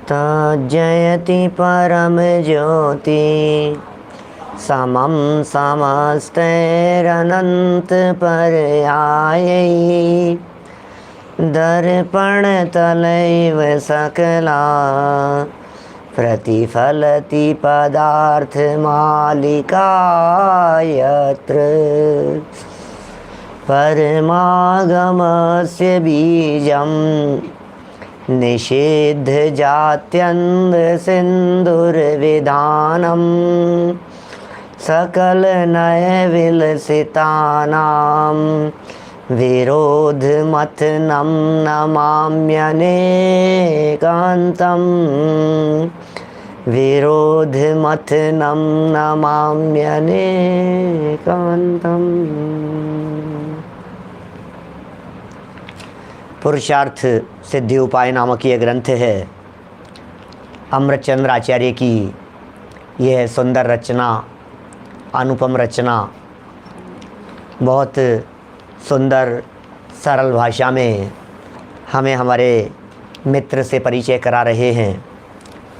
तज्जयति परम ज्योति समं समस्तैरनंत पर्यायै दर्पण तलैव सकला प्रतिफलति पदार्थ मालिका यत्र परमागमस्य बीजं निषेध जात्यन्ध सिंधुर्विधानं सकल नय विलसितानां विरोध मथनं नमाम्यनेकान्तं विरोध मथनं नमाम्यनेकान्तम्। पुरुषार्थ सिद्धि उपाय नामक यह ग्रंथ है अमृतचंद्र आचार्य की। यह सुंदर रचना, अनुपम रचना, बहुत सुंदर सरल भाषा में हमें हमारे मित्र से परिचय करा रहे हैं।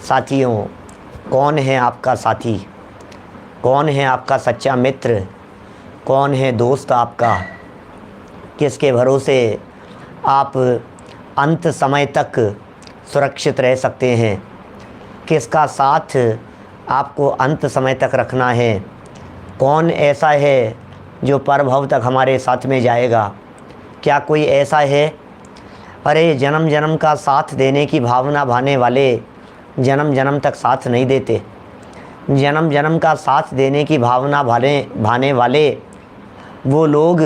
साथियों, कौन है आपका साथी? कौन है आपका सच्चा मित्र? कौन है दोस्त आपका? किसके भरोसे आप अंत समय तक सुरक्षित रह सकते हैं? किसका साथ आपको अंत समय तक रखना है? कौन ऐसा है जो परभव तक हमारे साथ में जाएगा? क्या कोई ऐसा है? अरे जन्म जन्म का साथ देने की भावना भाने वाले जन्म जन्म तक साथ नहीं देते। जन्म जन्म का साथ देने की भावना भाने वाले वो लोग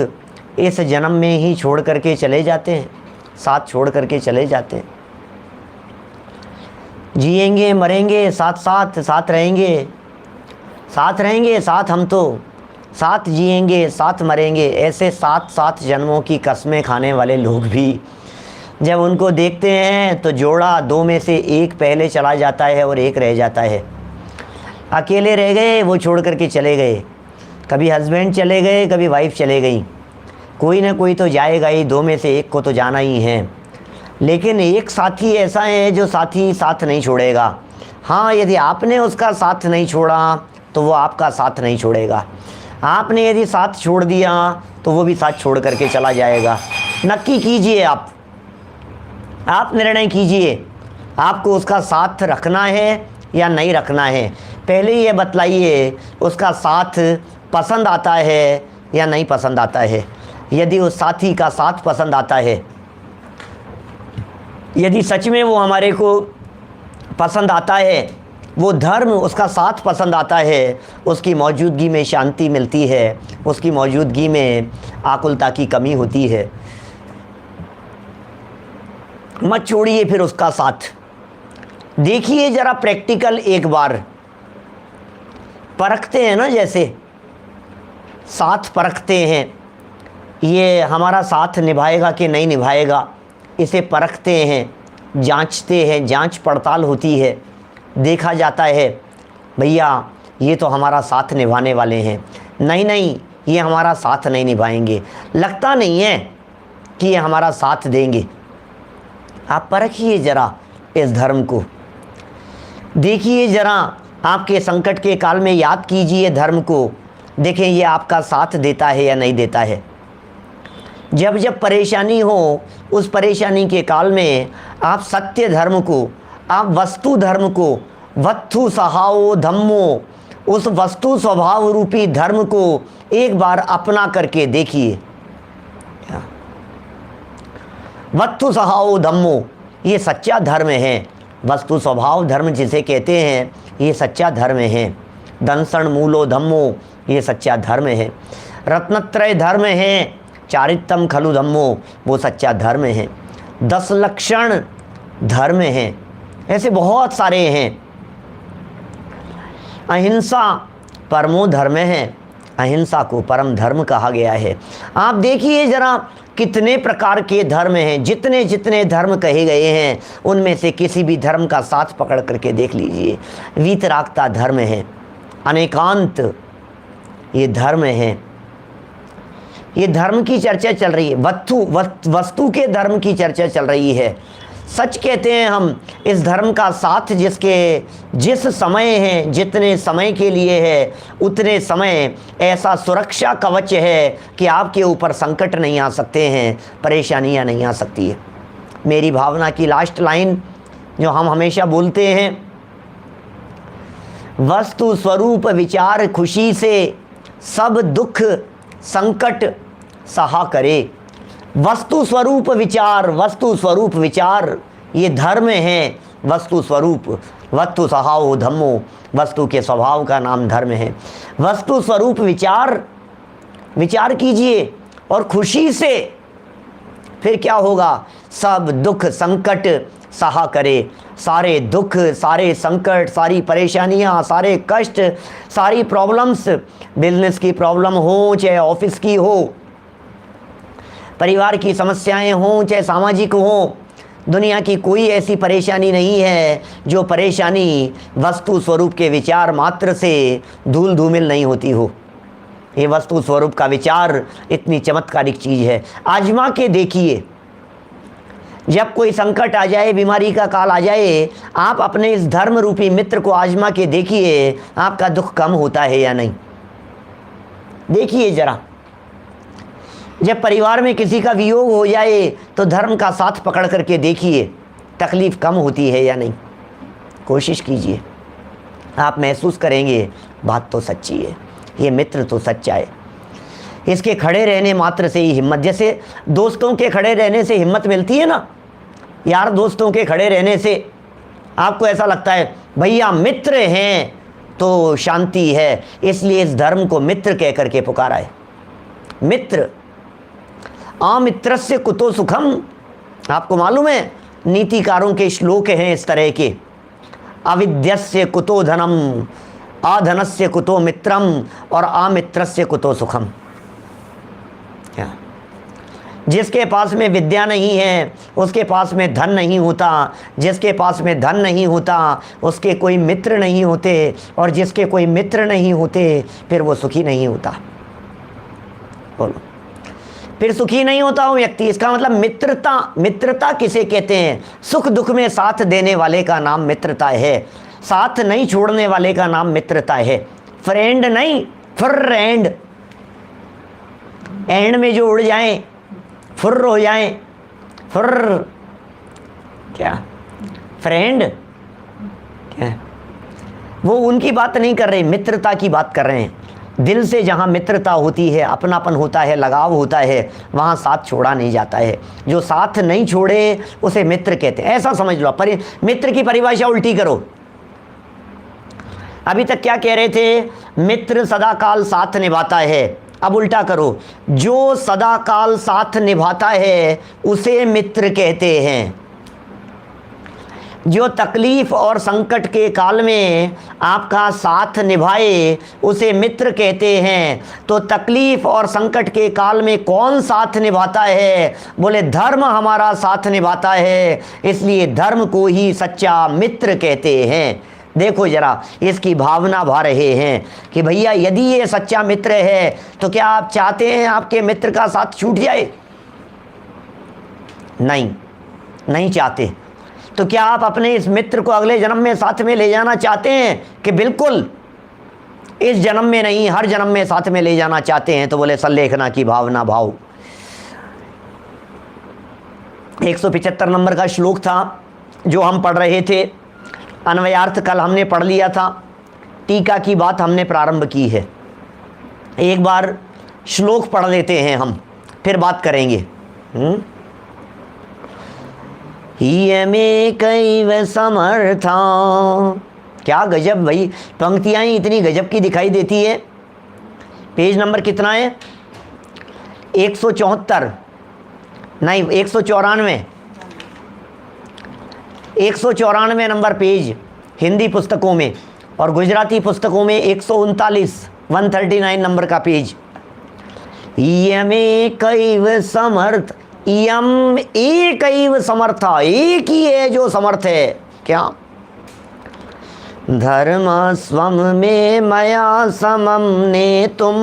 इस जन्म में ही छोड़ करके चले जाते हैं, साथ छोड़ करके चले जाते हैं। जिएंगे मरेंगे साथ साथ, साथ रहेंगे, साथ रहेंगे साथ, हम तो साथ जिएंगे साथ मरेंगे, ऐसे 7 जन्मों की कस्में खाने वाले लोग भी जब उनको देखते हैं तो जोड़ा दो में से एक पहले चला जाता है और एक रह जाता है। अकेले रह गए, वो छोड़ करके चले गए। कभी हस्बैंड चले गए, कभी वाइफ चले गई। कोई ना कोई तो जाएगा ही, दो में से एक को तो जाना ही है। लेकिन एक साथी ऐसा है जो साथी साथ नहीं छोड़ेगा। हाँ, यदि आपने उसका साथ नहीं छोड़ा तो वो आपका साथ नहीं छोड़ेगा। आपने यदि साथ छोड़ दिया तो वो भी साथ छोड़ करके चला जाएगा। नक्की कीजिए, आप निर्णय कीजिए, आपको उसका साथ रखना है या नहीं रखना है। पहले ये बतलाइए, उसका साथ पसंद आता है या नहीं पसंद आता है। यदि उस साथी का साथ पसंद आता है, यदि सच में वो हमारे को पसंद आता है, वो धर्म उसका साथ पसंद आता है, उसकी मौजूदगी में शांति मिलती है, उसकी मौजूदगी में आकुलता की कमी होती है। मत छोड़िए फिर उसका साथ। देखिए ज़रा प्रैक्टिकल एक बार, परखते हैं ना, जैसे साथ परखते हैं, ये हमारा साथ निभाएगा कि नहीं निभाएगा, इसे परखते हैं, जांचते हैं, जांच पड़ताल होती है। देखा जाता है भैया ये तो हमारा साथ निभाने वाले हैं, नहीं ये हमारा साथ नहीं निभाएंगे, लगता नहीं है कि ये हमारा साथ देंगे। आप परखिए ज़रा इस धर्म को, देखिए ज़रा, आपके संकट के काल में याद कीजिए धर्म को, देखें ये आपका साथ देता है या नहीं देता है। जब जब परेशानी हो, उस परेशानी के काल में आप सत्य धर्म को, आप वस्तु धर्म को, वत्थु सहाओ धम्मो, उस वस्तु स्वभाव रूपी धर्म को एक बार अपना करके देखिए। वत्थु सहाओ धम्मो, ये सच्चा धर्म है। वस्तु स्वभाव धर्म जिसे कहते हैं, ये सच्चा धर्म है। दंसण मूलो धम्मो, ये सच्चा धर्म है। रत्नत्रय धर्म है, चारित्रम खलु धम्मो, वो सच्चा धर्म है। 10 लक्षण धर्म हैं, ऐसे बहुत सारे हैं। अहिंसा परमो धर्म है, अहिंसा को परम धर्म कहा गया है। आप देखिए ज़रा कितने प्रकार के धर्म हैं, जितने जितने धर्म कहे गए हैं उनमें से किसी भी धर्म का साथ पकड़ करके देख लीजिए। वीतरागता धर्म है, अनेकांत ये धर्म है। ये धर्म की चर्चा चल रही है, वस्तु के धर्म की चर्चा चल रही है। सच कहते हैं हम, इस धर्म का साथ जिस समय है, जितने समय के लिए है, उतने समय ऐसा सुरक्षा कवच है कि आपके ऊपर संकट नहीं आ सकते हैं, परेशानियां नहीं आ सकती है। मेरी भावना की लास्ट लाइन जो हम हमेशा बोलते हैं, वस्तु स्वरूप विचार खुशी से सब दुख संकट सहा करे। वस्तु स्वरूप विचार ये धर्म है। वस्तु स्वरूप, वस्तु स्वभाव धम्मो, वस्तु के स्वभाव का नाम धर्म है। वस्तु स्वरूप विचार कीजिए और खुशी से, फिर क्या होगा, सब दुख संकट सहा करे। सारे दुख, सारे संकट, सारी परेशानियां, सारे कष्ट, सारी प्रॉब्लम्स, बिजनेस की प्रॉब्लम हो चाहे ऑफिस की हो, परिवार की समस्याएं हों चाहे सामाजिक हों, दुनिया की कोई ऐसी परेशानी नहीं है जो परेशानी वस्तु स्वरूप के विचार मात्र से धूल धूमिल नहीं होती हो। ये वस्तु स्वरूप का विचार इतनी चमत्कारिक चीज़ है। आजमा के देखिए, जब कोई संकट आ जाए, बीमारी का काल आ जाए, आप अपने इस धर्म रूपी मित्र को आजमा के देखिए, आपका दुख कम होता है या नहीं। देखिए जरा, जब परिवार में किसी का वियोग हो जाए तो धर्म का साथ पकड़ करके देखिए, तकलीफ कम होती है या नहीं। कोशिश कीजिए, आप महसूस करेंगे बात तो सच्ची है, ये मित्र तो सच्चा है। इसके खड़े रहने मात्र से ही हिम्मत, जैसे दोस्तों के खड़े रहने से हिम्मत मिलती है ना, यार दोस्तों के खड़े रहने से आपको ऐसा लगता है भैया मित्र हैं तो शांति है, इसलिए इस धर्म को मित्र कह करके पुकारा है। मित्र, आमित्रस्य कुतो सुखम। आपको मालूम है, नीतिकारों के श्लोक हैं इस तरह के, अविद्यस्य कुतो धनम, अधनस्य कुतो मित्रम और अमित्रस्य कुतो सुखम। जिसके पास में विद्या नहीं है उसके पास में धन नहीं होता, जिसके पास में धन नहीं होता उसके कोई मित्र नहीं होते, और जिसके कोई मित्र नहीं होते फिर वो सुखी नहीं होता। बोलो, फिर सुखी नहीं होता वो व्यक्ति। इसका मतलब मित्रता किसे कहते हैं? सुख दुख में साथ देने वाले का नाम मित्रता है, साथ नहीं छोड़ने वाले का नाम मित्रता है। फ्रेंड नहीं, फ्रेंड, एंड में जो उड़ जाएं, फुर्र हो जाएं, फुर्र, क्या फ्रेंड क्या, वो उनकी बात नहीं कर रहे, मित्रता की बात कर रहे हैं। दिल से जहाँ मित्रता होती है, अपनापन होता है, लगाव होता है, वहाँ साथ छोड़ा नहीं जाता है। जो साथ नहीं छोड़े उसे मित्र कहते हैं, ऐसा समझ लो। मित्र की परिभाषा उल्टी करो। अभी तक क्या कह रहे थे? मित्र सदा काल साथ निभाता है। अब उल्टा करो, जो सदा काल साथ निभाता है उसे मित्र कहते हैं। जो तकलीफ और संकट के काल में आपका साथ निभाए उसे मित्र कहते हैं। तो तकलीफ और संकट के काल में कौन साथ निभाता है? बोले धर्म हमारा साथ निभाता है, इसलिए धर्म को ही सच्चा मित्र कहते हैं। देखो जरा, इसकी भावना भा रहे हैं कि भैया यदि ये सच्चा मित्र है तो क्या आप चाहते हैं आपके मित्र का साथ छूट जाए? नहीं चाहते। तो क्या आप अपने इस मित्र को अगले जन्म में साथ में ले जाना चाहते हैं? कि बिल्कुल इस जन्म में नहीं, हर जन्म में साथ में ले जाना चाहते हैं। तो बोले सल्लेखना की भावना भाव। 175 नंबर का श्लोक था जो हम पढ़ रहे थे। अन्वयार्थ कल हमने पढ़ लिया था, टीका की बात हमने प्रारंभ की है। एक बार श्लोक पढ़ लेते हैं हम, फिर बात करेंगे। हीयमेकैव समर्था। क्या गजब भाई, पंक्तियाँ ही इतनी गजब की दिखाई देती है। पेज नंबर कितना है? 174 नहीं, 194, 194 नंबर पेज हिंदी पुस्तकों में, और गुजराती पुस्तकों में 139, 139 नंबर का पेज। यमेकैव समर्थ, यम एकैव समर्था, एक ही है जो समर्थ है। क्या? धर्म स्वम में मया समम ने तुम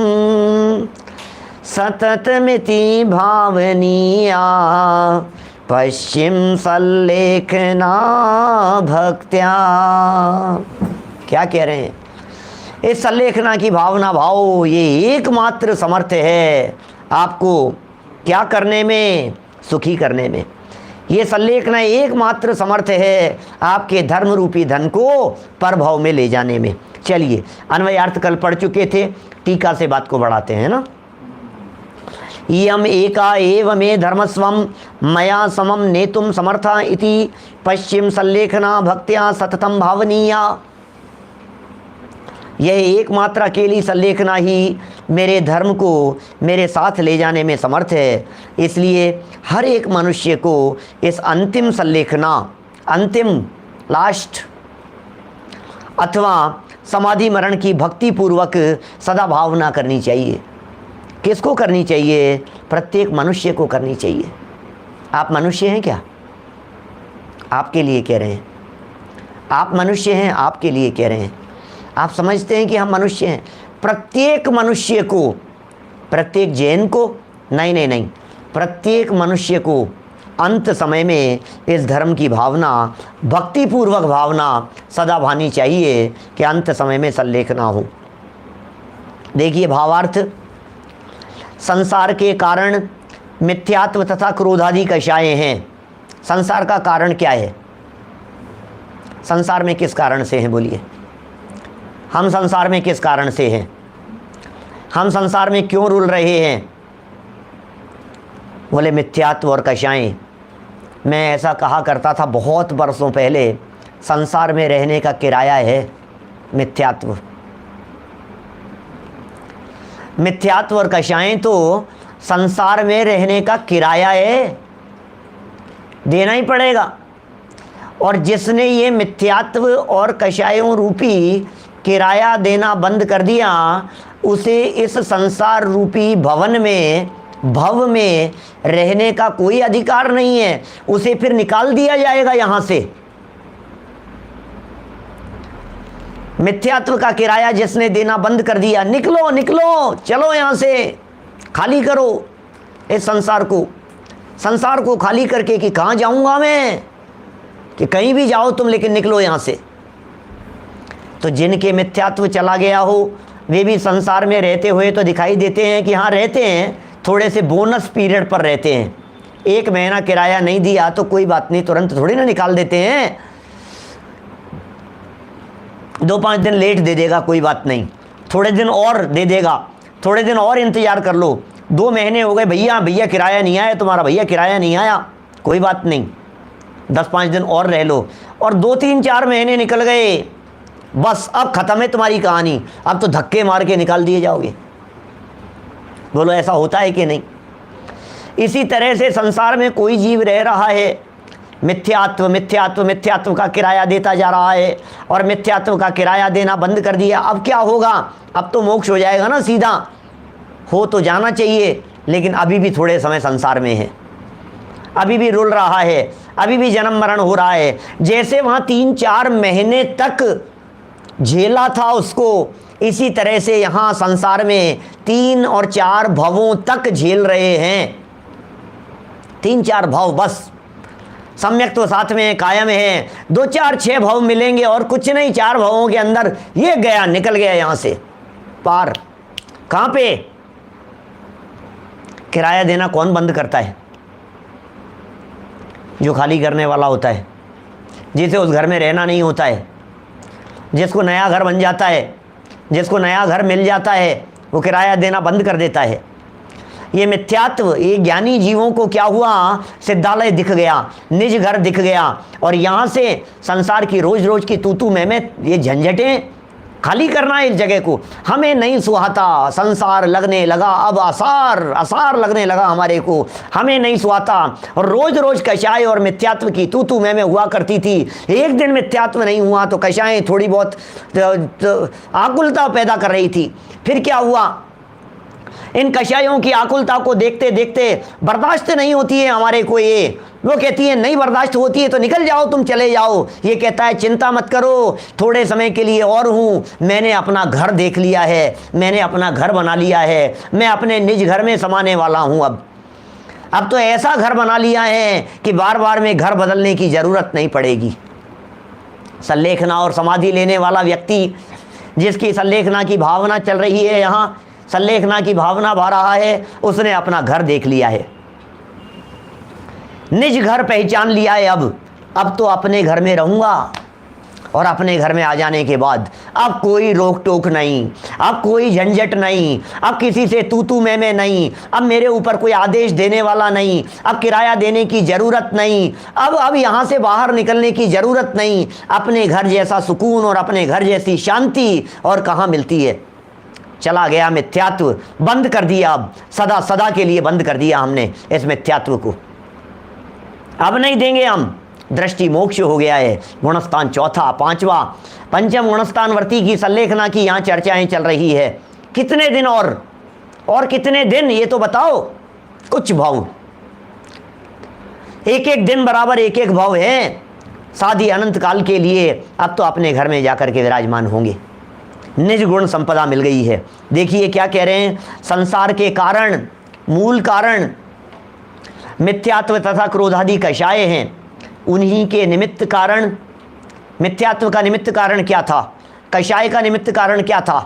सततमिति भावनीया पश्चिम सल्लेखना भक्त्या। क्या कह रहे हैं? इस सल्लेखना की भावना भाव ये एकमात्र समर्थ है आपको क्या करने में? सुखी करने में। ये सल्लेखना एकमात्र समर्थ है आपके धर्म रूपी धन को परभव में ले जाने में। चलिए, अन्वयार्थ कल पढ़ चुके थे, टीका से बात को बढ़ाते हैं ना। इयम एका एव मे धर्मस्वम मया समम नेतुम समर्था इति पश्चिम सल्लेखना भक्त्या सततम भावनीया। यह एकमात्र अकेली सल्लेखना ही मेरे धर्म को मेरे साथ ले जाने में समर्थ है। इसलिए हर एक मनुष्य को इस अंतिम सल्लेखना, अंतिम लास्ट अथवा समाधि मरण की भक्ति पूर्वक सदा भावना करनी चाहिए। किसको करनी चाहिए? प्रत्येक मनुष्य को करनी चाहिए। आप मनुष्य हैं क्या? आपके लिए कह रहे हैं। आप मनुष्य हैं, आपके लिए कह रहे हैं। आप समझते हैं कि हम मनुष्य हैं। प्रत्येक मनुष्य को, प्रत्येक जैन को नहीं नहीं नहीं, प्रत्येक मनुष्य को अंत समय में इस धर्म की भावना, भक्तिपूर्वक भावना सदा भानी चाहिए कि अंत समय में सल्लेखना हो। देखिए भावार्थ, संसार के कारण मिथ्यात्व तथा क्रोधादि कषाय हैं। संसार का कारण क्या है? संसार में किस कारण से हैं? बोलिए, हम संसार में किस कारण से हैं? हम संसार में क्यों रुल रहे हैं? बोले मिथ्यात्व और कषाएं। मैं ऐसा कहा करता था बहुत वर्षों पहले, संसार में रहने का किराया है मिथ्यात्व। मिथ्यात्व और कषाएं तो संसार में रहने का किराया है, देना ही पड़ेगा। और जिसने ये मिथ्यात्व और कषायों रूपी किराया देना बंद कर दिया, उसे इस संसार रूपी भवन में, भव में रहने का कोई अधिकार नहीं है। उसे फिर निकाल दिया जाएगा यहाँ से। मिथ्यात्व का किराया जिसने देना बंद कर दिया, निकलो निकलो, चलो यहाँ से, खाली करो इस संसार को। संसार को खाली करके कि कहाँ जाऊँगा मैं, कि कहीं भी जाओ तुम, लेकिन निकलो यहाँ से। तो जिनके मिथ्यात्व चला गया हो, वे भी संसार में रहते हुए तो दिखाई देते हैं कि हाँ रहते हैं, थोड़े से बोनस पीरियड पर रहते हैं। 1 महीना किराया नहीं दिया तो कोई बात नहीं, तुरंत थोड़ी ना निकाल देते हैं। 2-5 दिन लेट दे देगा, कोई बात नहीं, थोड़े दिन और दे देगा, थोड़े दिन और इंतजार कर लो। 2 महीने हो गए, भैया भैया किराया नहीं आया तुम्हारा, भैया किराया नहीं आया, कोई बात नहीं, 10-5 दिन और रह लो। और 2-3-4 महीने निकल गए, बस अब खत्म है तुम्हारी कहानी, अब तो धक्के मार के निकाल दिए जाओगे। बोलो ऐसा होता है कि नहीं? इसी तरह से संसार में कोई जीव रह रहा है, मिथ्यात्व मिथ्यात्व मिथ्यात्व का किराया देता जा रहा है, और मिथ्यात्व का किराया देना बंद कर दिया। अब क्या होगा? अब तो मोक्ष हो जाएगा ना सीधा। हो तो जाना चाहिए, लेकिन अभी भी थोड़े समय संसार में है, अभी भी रुल रहा है, अभी भी जन्म मरण हो रहा है। जैसे वहाँ 3-4 महीने तक झेला था उसको, इसी तरह से यहाँ संसार में 3 और 4 भवों तक झेल रहे हैं। 3-4 भव बस, सम्यक तो साथ में कायम है। 2-4-6 भव मिलेंगे और कुछ नहीं, 4 भवों के अंदर ये गया, निकल गया यहाँ से पार। कहाँ पे? किराया देना कौन बंद करता है? जो खाली करने वाला होता है, जिसे उस घर में रहना नहीं होता है, जिसको नया घर बन जाता है, जिसको नया घर मिल जाता है, वो किराया देना बंद कर देता है। ये मिथ्यात्व, ये ज्ञानी जीवों को क्या हुआ? सिद्धालय दिख गया, निज घर दिख गया, और यहाँ से संसार की रोज रोज की तू मैं ये झंझटें खाली करना है इस जगह को। हमें नहीं सुहाता, संसार लगने लगा अब आसार, आसार लगने लगा हमारे को, हमें नहीं सुहाता। और रोज रोज कषाय और मिथ्यात्व की तू मैं हुआ करती थी। एक दिन मिथ्यात्व नहीं हुआ तो कषाय थोड़ी बहुत आकुलता पैदा कर रही थी। फिर क्या हुआ? इन कषायों की आकुलता को देखते देखते बर्दाश्त नहीं होती है हमारे को, ये वो कहती है नहीं बर्दाश्त होती है तो निकल जाओ, तुम चले जाओ। ये कहता है चिंता मत करो, थोड़े समय के लिए और हूँ, मैंने अपना घर देख लिया है, मैंने अपना घर बना लिया है, मैं अपने निज घर में समाने वाला हूँ। अब तो ऐसा घर बना लिया है कि बार बार में घर बदलने की ज़रूरत नहीं पड़ेगी। संलेखना और समाधि लेने वाला व्यक्ति, जिसकी संलेखना की भावना चल रही है, यहाँ संलेखना की भावना भा रहा है, उसने अपना घर देख लिया है, निज घर पहचान लिया है। अब तो अपने घर में रहूँगा, और अपने घर में आ जाने के बाद अब कोई रोक टोक नहीं, अब कोई झंझट नहीं, अब किसी से तू मैं नहीं, अब मेरे ऊपर कोई आदेश देने वाला नहीं, अब किराया देने की ज़रूरत नहीं, अब यहाँ से बाहर निकलने की ज़रूरत नहीं। अपने घर जैसा सुकून और अपने घर जैसी शांति और कहाँ मिलती है। चला गया मिथ्यात्व, बंद कर दिया, अब सदा सदा के लिए बंद कर दिया हमने इस मिथ्यात्व को। अब नहीं देंगे हम। दृष्टि मोक्ष हो गया है। गुणस्थान चौथा, पांचवा, पंचम गुणस्थान वर्ती की संलेखना की यहाँ चर्चाएं चल रही है। कितने दिन और कितने दिन, ये तो बताओ। कुछ भाव, एक एक दिन बराबर एक एक भाव है, शादी अनंत काल के लिए। अब तो अपने घर में जाकर के विराजमान होंगे। निज गुण संपदा मिल गई है। देखिए क्या कह रहे हैं, संसार के कारण, मूल कारण मिथ्यात्व तथा क्रोधादि कषाय हैं। उन्हीं के निमित्त कारण, मिथ्यात्व का निमित्त कारण क्या था, कषाय का निमित्त कारण क्या था,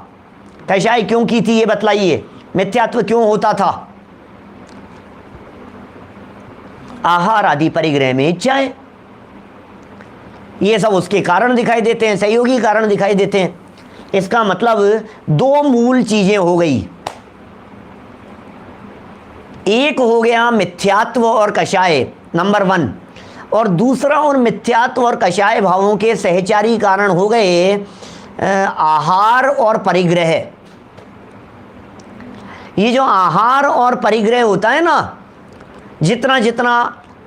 कषाय क्यों की थी ये बतलाइए, मिथ्यात्व क्यों होता था। आहार आदि परिग्रह में इच्छाएं, ये सब उसके कारण दिखाई देते हैं, सहयोगी कारण दिखाई देते हैं। इसका मतलब दो मूल चीजें हो गई, एक हो गया मिथ्यात्व और कषाय नंबर 1, और दूसरा उन मिथ्यात्व और कषाय भावों के सहचारी कारण हो गए आहार और परिग्रह। ये जो आहार और परिग्रह होता है ना, जितना जितना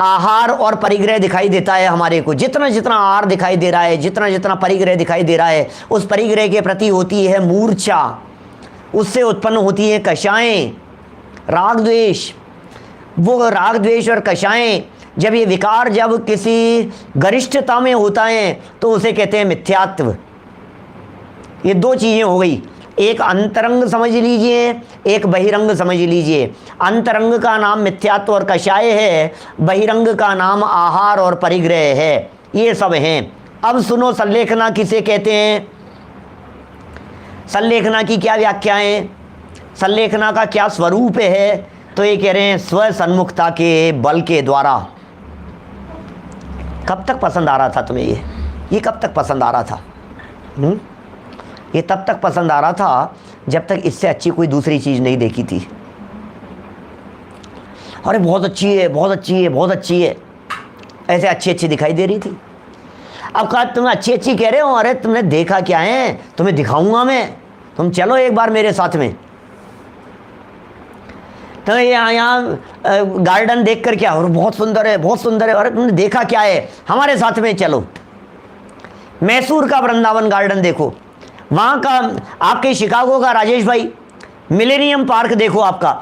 आहार और परिग्रह दिखाई देता है हमारे को, जितना जितना आहार दिखाई दे रहा है, जितना जितना परिग्रह दिखाई दे रहा है, उस परिग्रह के प्रति होती है मूर्छा, उससे उत्पन्न होती है कषाएं, राग द्वेष। वो राग द्वेष और कषाएं, जब ये विकार जब किसी गरिष्ठता में होता है तो उसे कहते हैं मिथ्यात्व। ये दो चीज़ें हो गई, एक अंतरंग समझ लीजिए, एक बहिरंग समझ लीजिए। अंतरंग का नाम मिथ्यात्व और कषाय है, बहिरंग का नाम आहार और परिग्रह है। ये सब हैं। अब सुनो, संलेखना किसे कहते हैं, संलेखना की क्या व्याख्याएं, संलेखना का क्या स्वरूप है। तो ये कह रहे हैं स्व सन्मुखता के बल के द्वारा। कब तक पसंद आ रहा था तुम्हें ये कब तक पसंद आ रहा था? ये तब तक पसंद आ रहा था जब तक इससे अच्छी कोई दूसरी चीज़ नहीं देखी थी। अरे बहुत अच्छी है, बहुत अच्छी है, बहुत अच्छी है, ऐसे अच्छी अच्छी दिखाई दे रही थी। अब कहा तुम अच्छी अच्छी कह रहे हो, अरे तुमने देखा क्या है, तुम्हें दिखाऊंगा मैं, तुम चलो एक बार मेरे साथ में। तो यहाँ गार्डन देख कर क्या, और बहुत सुंदर है, बहुत सुंदर है, अरे तुमने देखा क्या है, हमारे साथ में चलो। मैसूर का वृंदावन गार्डन देखो, वहाँ का आपके शिकागो का राजेश भाई मिलेनियम पार्क देखो आपका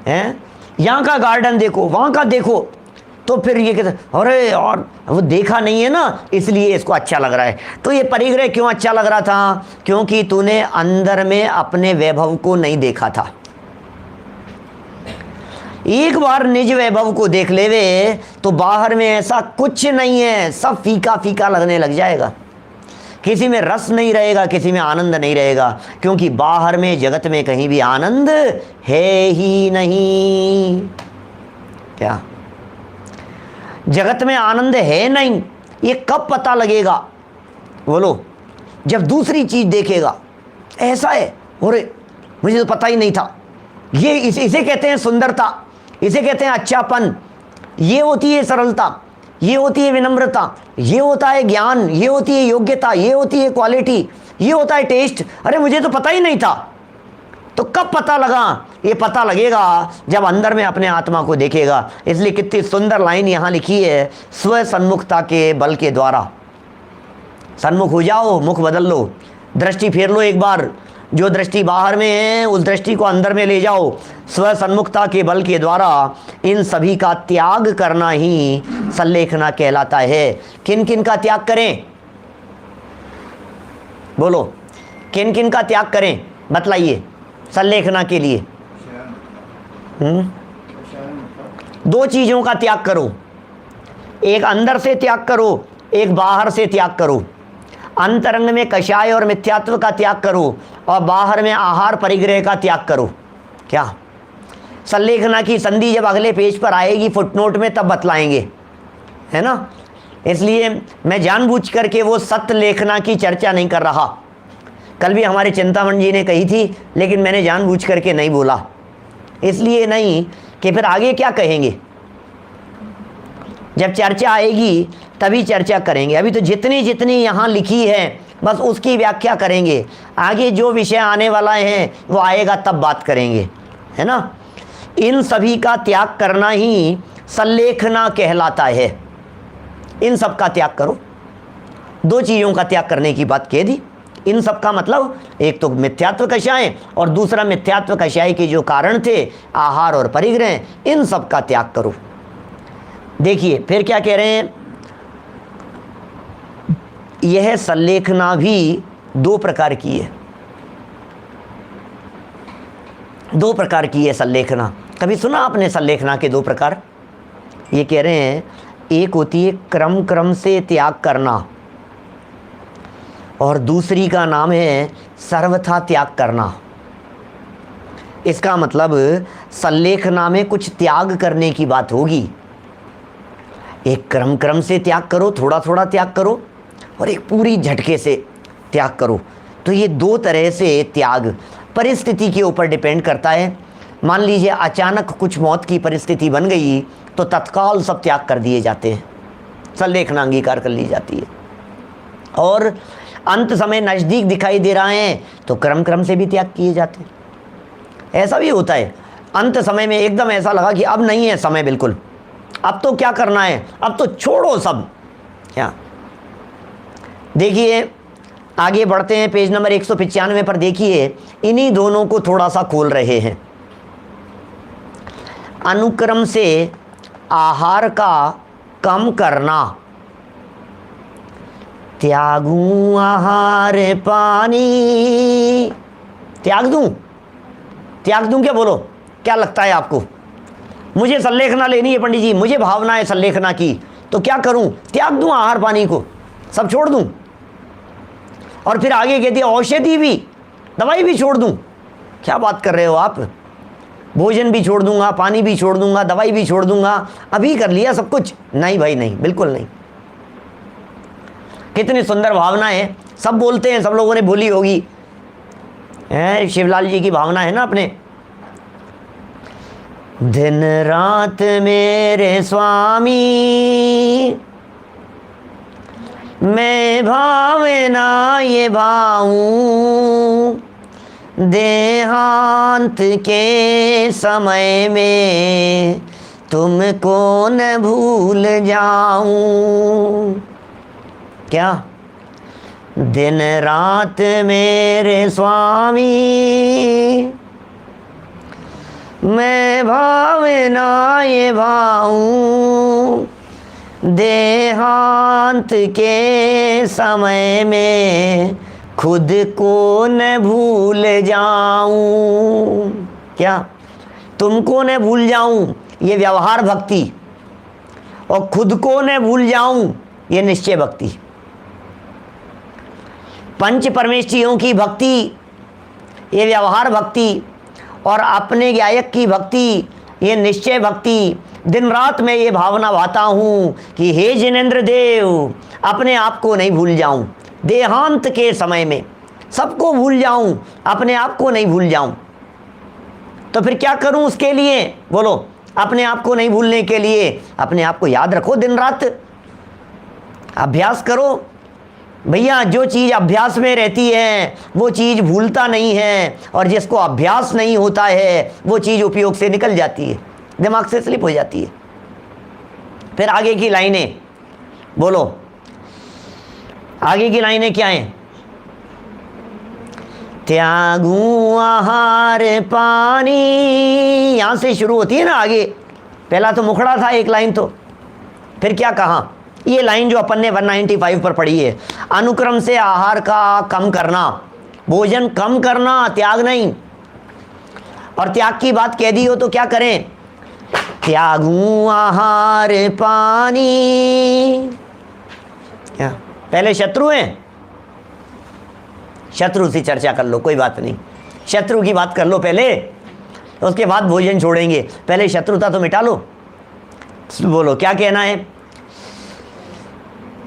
है, यहाँ का गार्डन देखो, वहाँ का देखो। तो फिर ये कहते अरे और वो देखा नहीं है ना, इसलिए इसको अच्छा लग रहा है। तो ये परिग्रह क्यों अच्छा लग रहा था? क्योंकि तूने अंदर में अपने वैभव को नहीं देखा था। एक बार निज वैभव को देख लेवे तो बाहर में ऐसा कुछ नहीं है, सब फीका फीका लगने लग जाएगा। किसी में रस नहीं रहेगा, किसी में आनंद नहीं रहेगा, क्योंकि बाहर में जगत में कहीं भी आनंद है ही नहीं। क्या जगत में आनंद है नहीं? ये कब पता लगेगा बोलो? जब दूसरी चीज देखेगा। ऐसा है, अरे मुझे तो पता ही नहीं था। ये इसे कहते हैं सुंदरता, इसे कहते हैं अच्छापन, ये होती है सरलता, ये होती है विनम्रता, ये होता है ज्ञान, ये होती है योग्यता, ये होती है क्वालिटी, ये होता है टेस्ट। अरे मुझे तो पता ही नहीं था। तो कब पता लगा? ये पता लगेगा जब अंदर में अपने आत्मा को देखेगा। इसलिए कितनी सुंदर लाइन यहाँ लिखी है, स्व सन्मुखता के बल के द्वारा। सन्मुख हो जाओ, मुख बदल लो, दृष्टि फेर लो एक बार। जो दृष्टि बाहर में है उस दृष्टि को अंदर में ले जाओ। स्व सन्मुखता के बल के द्वारा इन सभी का त्याग करना ही संलेखना कहलाता है। किन किन का त्याग करें? बोलो, किन किन का त्याग करें संलेखना के लिए? दो चीज़ों का त्याग करो, एक अंदर से त्याग करो, एक बाहर से त्याग करो। अंतरंग में कषाय और मिथ्यात्व का त्याग करो और बाहर में आहार परिग्रह का त्याग करो। क्या संलेखना की संधि जब अगले पेज पर आएगी फुटनोट में तब बतलाएंगे, है ना। इसलिए मैं जानबूझ करके वो सत्य लेखना की चर्चा नहीं कर रहा। कल भी हमारे चिंतामण जी ने कही थी, लेकिन मैंने जानबूझ करके नहीं बोला, इसलिए नहीं कि फिर आगे क्या कहेंगे। जब चर्चा आएगी तभी चर्चा करेंगे। अभी तो जितनी जितनी यहाँ लिखी है बस उसकी व्याख्या करेंगे। आगे जो विषय आने वाला है वो आएगा तब बात करेंगे, है ना। इन सभी का त्याग करना ही संलेखना कहलाता है। इन सब का त्याग करो। दो चीज़ों का त्याग करने की बात कह दी। इन सब का मतलब एक तो मिथ्यात्व कषाय और दूसरा मिथ्यात्व कषाय के जो कारण थे आहार और परिग्रह, इन सब का त्याग करो। देखिए फिर क्या कह रहे हैं, यह संलेखना भी दो प्रकार की है। दो प्रकार की है संलेखना। कभी सुना आपने संलेखना के दो प्रकार? ये कह रहे हैं एक होती है क्रम क्रम से त्याग करना और दूसरी का नाम है सर्वथा त्याग करना। इसका मतलब संलेखना में कुछ त्याग करने की बात होगी। एक क्रम क्रम से त्याग करो, थोड़ा थोड़ा त्याग करो, और एक पूरी झटके से त्याग करो। तो ये दो तरह से त्याग परिस्थिति के ऊपर डिपेंड करता है। मान लीजिए अचानक कुछ मौत की परिस्थिति बन गई तो तत्काल सब त्याग कर दिए जाते हैं, संलेखना अंगीकार कर ली जाती है। और अंत समय नज़दीक दिखाई दे रहा है तो क्रम क्रम से भी त्याग किए जाते हैं। ऐसा भी होता है अंत समय में एकदम ऐसा लगा कि अब नहीं है समय, बिल्कुल अब तो क्या करना है, अब तो छोड़ो सब। क्या देखिए आगे बढ़ते हैं, पेज नंबर 195 पर देखिए, इन्हीं दोनों को थोड़ा सा खोल रहे हैं। अनुक्रम से आहार का कम करना, त्यागूं आहार पानी, त्याग दूं क्या, बोलो क्या लगता है आपको? मुझे संलेखना लेनी है पंडित जी, मुझे भावना है संलेखना की, तो क्या करूं? त्याग दूं आहार पानी को, सब छोड़ दूं? और फिर आगे कहती है औषधि भी, दवाई भी छोड़ दूं? क्या बात कर रहे हो आप? भोजन भी छोड़ दूंगा, पानी भी छोड़ दूंगा, दवाई भी छोड़ दूंगा, अभी कर लिया सब कुछ? नहीं भाई नहीं, बिल्कुल नहीं। कितनी सुंदर भावना है, सब बोलते हैं, सब लोगों ने बोली होगी, शिवलाल जी की भावना है ना अपने, दिन रात मेरे स्वामी मैं भावना ये भाऊं, देहांत के समय में तुमको न भूल जाऊं। क्या? दिन रात मेरे स्वामी मैं भावना ये भाऊं, देहांत के समय में खुद को न भूल जाऊं। क्या? तुमको न भूल जाऊं ये व्यवहार भक्ति, और खुद को न भूल जाऊं ये निश्चय भक्ति। पंच परमेष्ठियों की भक्ति ये व्यवहार भक्ति, और अपने गायक की भक्ति ये निश्चय भक्ति। दिन रात मैं ये भावना भाता हूँ कि हे जिनेंद्र देव अपने आप को नहीं भूल जाऊँ, देहांत के समय में सबको भूल जाऊँ, अपने आप को नहीं भूल जाऊँ। तो फिर क्या करूँ उसके लिए? बोलो, अपने आप को नहीं भूलने के लिए अपने आप को याद रखो, दिन रात अभ्यास करो। भैया जो चीज़ अभ्यास में रहती है वो चीज़ भूलता नहीं है, और जिसको अभ्यास नहीं होता है वो चीज़ उपयोग से निकल जाती है, दिमाग से स्लिप हो जाती है। फिर आगे की लाइनें बोलो, आगे की लाइनें क्या हैं? त्यागूं आहार पानी, यहाँ से शुरू होती है ना आगे। पहला तो मुखड़ा था एक लाइन, तो फिर क्या कहा? ये लाइन जो अपन ने 195 पर पढ़ी है, अनुक्रम से आहार का कम करना, भोजन कम करना, त्याग नहीं। और त्याग की बात कह दी हो तो क्या करें? त्यागूं आहार पानी। क्या पहले शत्रु हैं? शत्रु से चर्चा कर लो, कोई बात नहीं, शत्रु की बात कर लो पहले, तो उसके बाद भोजन छोड़ेंगे। पहले शत्रुता तो मिटा लो। बोलो क्या कहना है?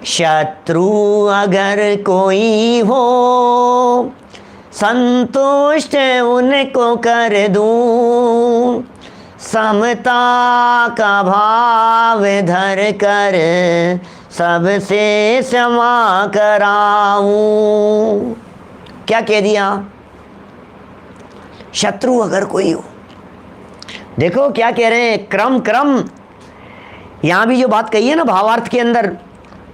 शत्रु अगर कोई हो संतुष्ट उनको कर दूं, समता का भाव धर कर सबसे क्षमा कराऊं। क्या कह दिया? शत्रु अगर कोई हो। देखो क्या कह रहे हैं, क्रम क्रम। यहां भी जो बात कही है ना भावार्थ के अंदर,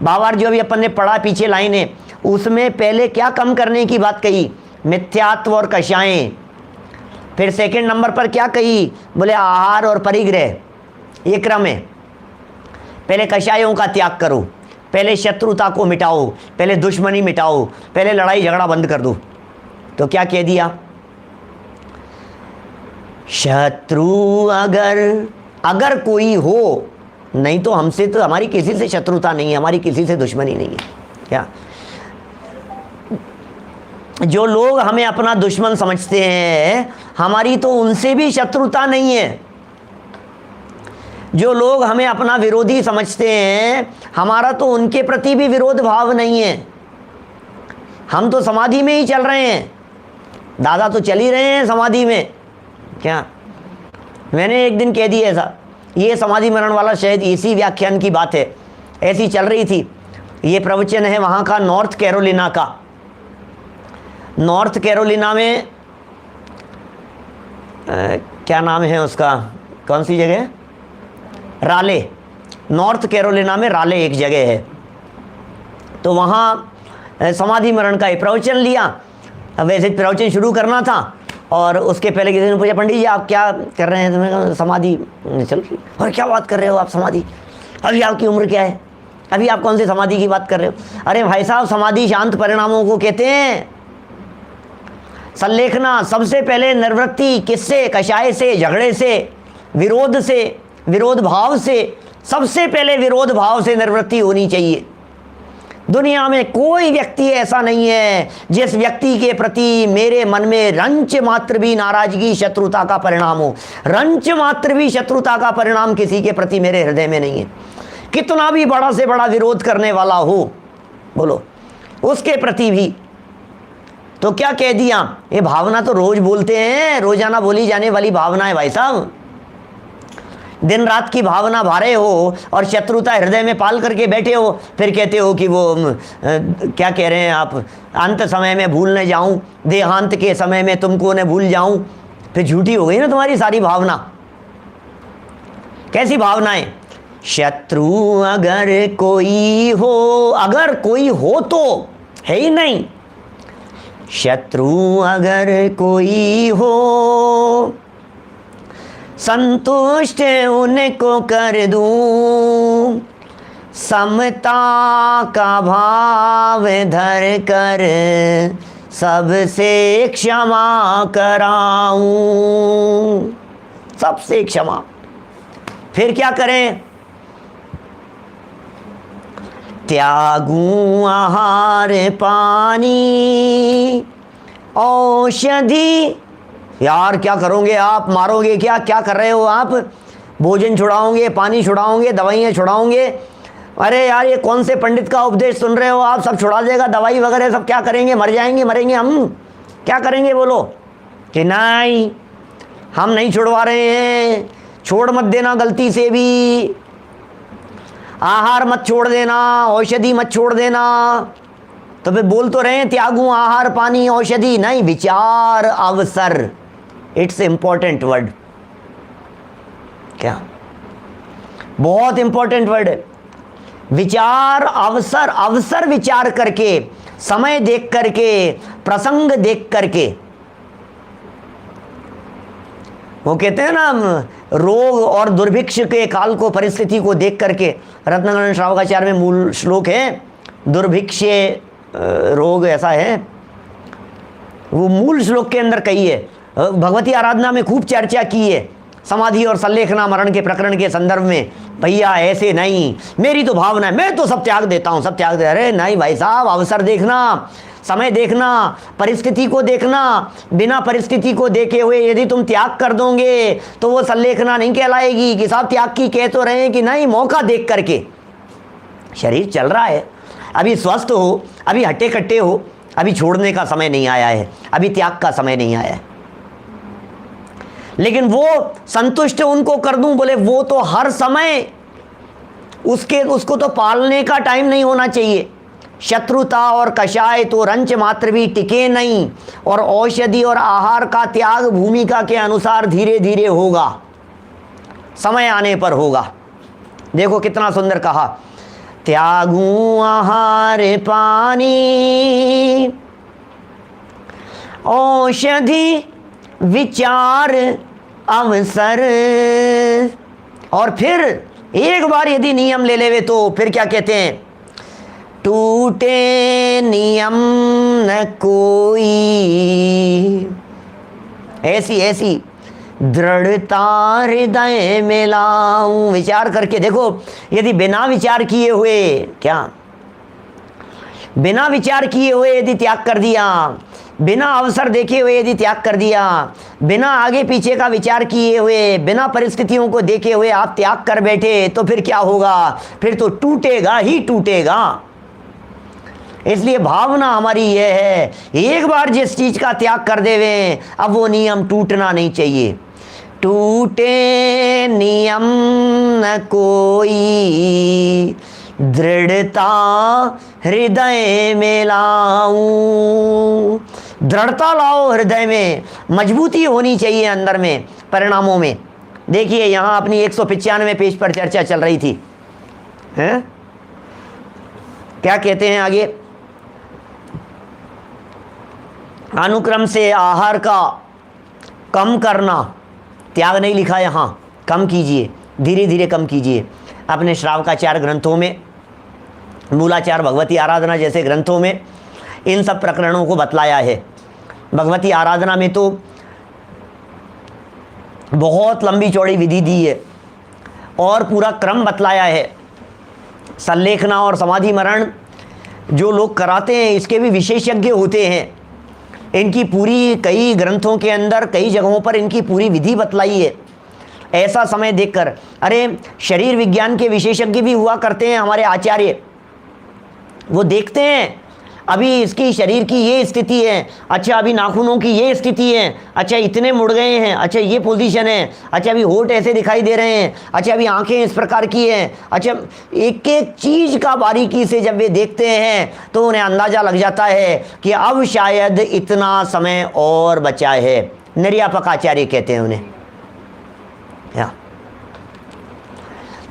भावार्थ जो अभी अपन ने पढ़ा पीछे लाइन है, उसमें पहले क्या कम करने की बात कही? मिथ्यात्व और कषाएं। फिर सेकंड नंबर पर क्या कही? बोले आहार और परिग्रह। ये क्रम है। पहले कषायों का त्याग करो, पहले शत्रुता को मिटाओ, पहले दुश्मनी मिटाओ, पहले लड़ाई झगड़ा बंद कर दो। तो क्या कह दिया? शत्रु अगर कोई हो, नहीं तो हमसे तो हमारी किसी से शत्रुता नहीं है, हमारी किसी से दुश्मनी नहीं है। क्या जो लोग हमें अपना दुश्मन समझते हैं, हमारी तो उनसे भी शत्रुता नहीं है। जो लोग हमें अपना विरोधी समझते हैं, हमारा तो उनके प्रति भी विरोध भाव नहीं है। हम तो समाधि में ही चल रहे हैं, दादा तो चल ही रहे हैं समाधि में। क्या मैंने एक दिन कह दिया ऐसा, ये समाधि मरण वाला शायद इसी व्याख्यान की बात है, ऐसी चल रही थी। ये प्रवचन है वहाँ का, नॉर्थ कैरोलिना का। नॉर्थ कैरोलिना में क्या नाम है उसका, कौन सी जगह? राले। नॉर्थ कैरोलिना में राले एक जगह है। तो वहाँ समाधि मरण का एक प्रवचन लिया। अब वैसे प्रवचन शुरू करना था और उसके पहले किसी ने पूछा, पंडित जी आप क्या कर रहे हैं? तो मैंने कहा समाधि चल रही। और क्या बात कर रहे हो आप समाधि? अभी आपकी उम्र क्या है? अभी आप कौन सी समाधि की बात कर रहे हो? अरे भाई साहब, समाधि शांत परिणामों को कहते हैं। संलेखना सबसे पहले निर्वृत्ति किससे? कषाय से, झगड़े से, विरोध से, विरोध भाव से। सबसे पहले विरोध भाव से निवृत्ति होनी चाहिए। दुनिया में कोई व्यक्ति ऐसा नहीं है जिस व्यक्ति के प्रति मेरे मन में रंच मात्र भी नाराजगी, शत्रुता का परिणाम हो। रंच मात्र भी शत्रुता का परिणाम किसी के प्रति मेरे हृदय में नहीं है। कितना भी बड़ा से बड़ा विरोध करने वाला हो, बोलो, उसके प्रति भी। तो क्या कह दिया? ये भावना तो रोज बोलते हैं, रोजाना बोली जाने वाली भावना है भाई साहब। दिन रात की भावना भारे हो और शत्रुता हृदय में पाल करके बैठे हो, फिर कहते हो कि वो क्या कह रहे हैं आप, अंत समय में भूल न जाऊं, देहांत के समय में तुमको न भूल जाऊं। फिर झूठी हो गई ना तुम्हारी सारी भावना। कैसी भावनाएं? शत्रु अगर कोई हो, अगर कोई हो तो है ही नहीं। शत्रु अगर कोई हो संतुष्ट उनको कर दूं, समता का भाव धर कर सबसे क्षमा कराऊं। सबसे क्षमा। फिर क्या करें? त्यागूं आहार पानी औषधि। यार क्या करोगे आप? मारोगे क्या? क्या कर रहे हो आप? भोजन छुड़ाओगे, पानी छुड़ाओगे, दवाइयाँ छुड़ाओगे? अरे यार ये कौन से पंडित का उपदेश सुन रहे हो आप? सब छुड़ा देगा, दवाई वगैरह सब क्या करेंगे? मर जाएंगे, मरेंगे हम, क्या करेंगे? बोलो कि नहीं हम नहीं छुड़वा रहे हैं। छोड़ मत देना गलती से भी, आहार मत छोड़ देना, औषधि मत छोड़ देना। तो फिर बोल तो रहे हैं त्यागूं आहार पानी औषधि, नहीं, विचार अवसर। It's important word. क्या बहुत इंपॉर्टेंट वर्ड है। विचार अवसर, अवसर विचार करके, समय देख करके, प्रसंग देख करके। वो कहते हैं ना, रोग और दुर्भिक्ष के काल को, परिस्थिति को देख करके। रत्नाकरण श्रावकाचार्य में मूल श्लोक है, दुर्भिक्ष रोग ऐसा है, वो मूल श्लोक के अंदर कही है। भगवती आराधना में खूब चर्चा की है। समाधि और संलेखना मरण के प्रकरण के संदर्भ में, भैया ऐसे नहीं, मेरी तो भावना है, मैं तो सब त्याग देता हूँ, सब त्याग दे। अरे नहीं भाई साहब, अवसर देखना, समय देखना, परिस्थिति को देखना। बिना परिस्थिति को देखे हुए यदि तुम त्याग कर दोगे तो वो संलेखना नहीं कहलाएगी कि साहब त्याग की कह तो रहे हैं कि नहीं, मौका देख करके। शरीर चल रहा है, अभी स्वस्थ हो, अभी हट्टे कट्टे हो, अभी छोड़ने का समय नहीं आया है, अभी त्याग का समय नहीं आया है। लेकिन वो संतुष्ट उनको कर दूं, बोले वो तो हर समय उसको तो पालने का टाइम नहीं होना चाहिए। शत्रुता और कषाय तो रंच मात्र भी टिके नहीं, और औषधि और आहार का त्याग भूमिका के अनुसार धीरे धीरे होगा, समय आने पर होगा। देखो कितना सुंदर कहा, त्यागू आहार पानी औषधि विचार अवसर। और फिर एक बार यदि नियम ले लेवे तो फिर क्या कहते हैं, टूटे नियम न कोई, ऐसी ऐसी दृढ़ता हृदय में लाऊं। विचार करके देखो, यदि बिना विचार किए हुए, क्या बिना विचार किए हुए यदि त्याग कर दिया, बिना अवसर देखे हुए यदि त्याग कर दिया, बिना आगे पीछे का विचार किए हुए, बिना परिस्थितियों को देखे हुए आप त्याग कर बैठे, तो फिर क्या होगा, फिर तो टूटेगा ही टूटेगा। इसलिए भावना हमारी यह है, एक बार जिस चीज का त्याग कर देवे, अब वो नियम टूटना नहीं चाहिए। टूटे नियम न कोई, दृढ़ता हृदय में लाऊं। दृढ़ता लाओ हृदय में, मजबूती होनी चाहिए अंदर में, परिणामों में। देखिए यहां अपनी 195 पेज पर चर्चा चल रही थी, हैं? क्या कहते हैं आगे, अनुक्रम से आहार का कम करना, त्याग नहीं लिखा यहां, कम कीजिए, धीरे धीरे कम कीजिए। अपने श्रावकाचार ग्रंथों में, मूलाचार भगवती आराधना जैसे ग्रंथों में इन सब प्रकरणों को बतलाया है। भगवती आराधना में तो बहुत लंबी चौड़ी विधि दी है और पूरा क्रम बतलाया है। संलेखना और समाधि मरण जो लोग कराते हैं, इसके भी विशेषज्ञ होते हैं। इनकी पूरी कई ग्रंथों के अंदर कई जगहों पर इनकी पूरी विधि बतलाई है। ऐसा समय देखकर, अरे शरीर विज्ञान के विशेषज्ञ भी हुआ करते हैं हमारे आचार्य, वो देखते हैं अभी इसकी शरीर की ये स्थिति है, अच्छा अभी नाखूनों की ये स्थिति है, अच्छा इतने मुड़ गए हैं, अच्छा ये पोजीशन है, अच्छा अभी होठ ऐसे दिखाई दे रहे हैं, अच्छा अभी आंखें इस प्रकार की हैं, अच्छा एक एक चीज़ का बारीकी से जब वे देखते हैं तो उन्हें अंदाज़ा लग जाता है कि अब शायद इतना समय और बचा है। निर्यापक आचार्य कहते हैं उन्हें।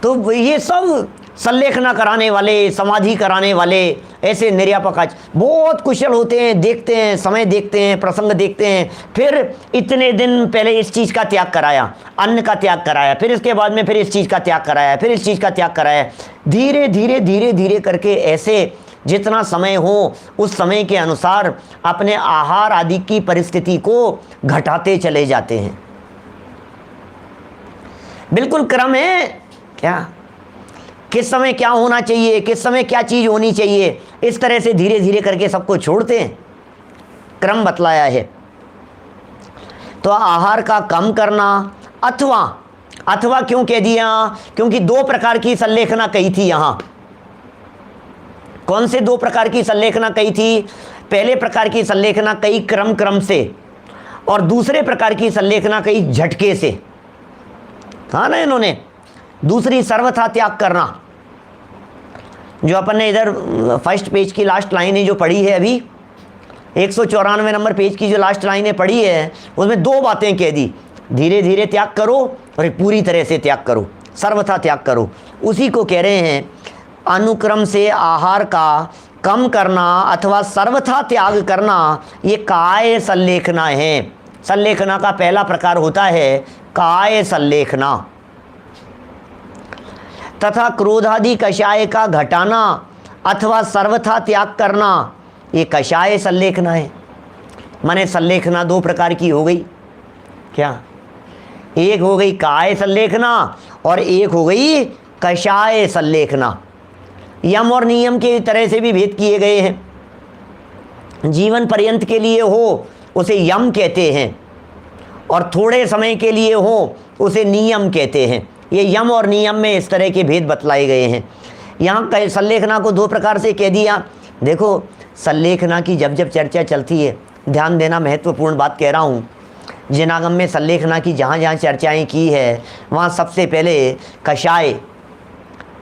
तो ये सब संलेखना कराने वाले, समाधि कराने वाले, ऐसे निर्यापक बहुत कुशल होते हैं, देखते हैं, समय देखते हैं, प्रसंग देखते हैं। फिर इतने दिन पहले इस चीज़ का त्याग कराया, अन्न का त्याग कराया, फिर इसके बाद में फिर इस चीज़ का त्याग कराया, फिर इस चीज़ का त्याग कराया। धीरे धीरे धीरे धीरे करके ऐसे जितना समय हो उस समय के अनुसार अपने आहार आदि की परिस्थिति को घटाते चले जाते हैं। बिल्कुल क्रम है, क्या किस समय क्या होना चाहिए, किस समय क्या चीज़ होनी चाहिए, इस तरह से धीरे धीरे करके सबको छोड़ते हैं, क्रम बतलाया है। तो आहार का कम करना, अथवा क्यों कह दिया, क्योंकि दो प्रकार की संलेखना कही थी यहाँ। कौन से दो प्रकार की संलेखना कही थी? पहले प्रकार की संलेखना कई क्रम से, और दूसरे प्रकार की संलेखना कई झटके से। हाँ ना, इन्होंने दूसरी सर्वथा त्याग करना, जो अपन ने इधर फर्स्ट पेज की लास्ट लाइनें जो पढ़ी है, अभी 194 नंबर पेज की जो लास्ट लाइनें पढ़ी है, उसमें दो बातें कह दी, धीरे धीरे त्याग करो और पूरी तरह से त्याग करो, सर्वथा त्याग करो। उसी को कह रहे हैं अनुक्रम से आहार का कम करना अथवा सर्वथा त्याग करना, ये काय संलेखना है। संलेखना का पहला प्रकार होता है काय संलेखना। तथा क्रोधादि कषाय का घटाना अथवा सर्वथा त्याग करना, ये कषाय संलेखना है। माने संलेखना दो प्रकार की हो गई। क्या? एक हो गई काय संलेखना और एक हो गई कषाय संलेखना। यम और नियम के तरह से भी भेद किए गए हैं। जीवन पर्यंत के लिए हो उसे यम कहते हैं और थोड़े समय के लिए हो उसे नियम कहते हैं। ये यम और नियम में इस तरह के भेद बतलाए गए हैं। यहाँ संलेखना को दो प्रकार से कह दिया। देखो, संलेखना की जब जब चर्चा चलती है, ध्यान देना, महत्वपूर्ण बात कह रहा हूँ, जिनागम में संलेखना की जहाँ जहाँ चर्चाएं की है वहाँ सबसे पहले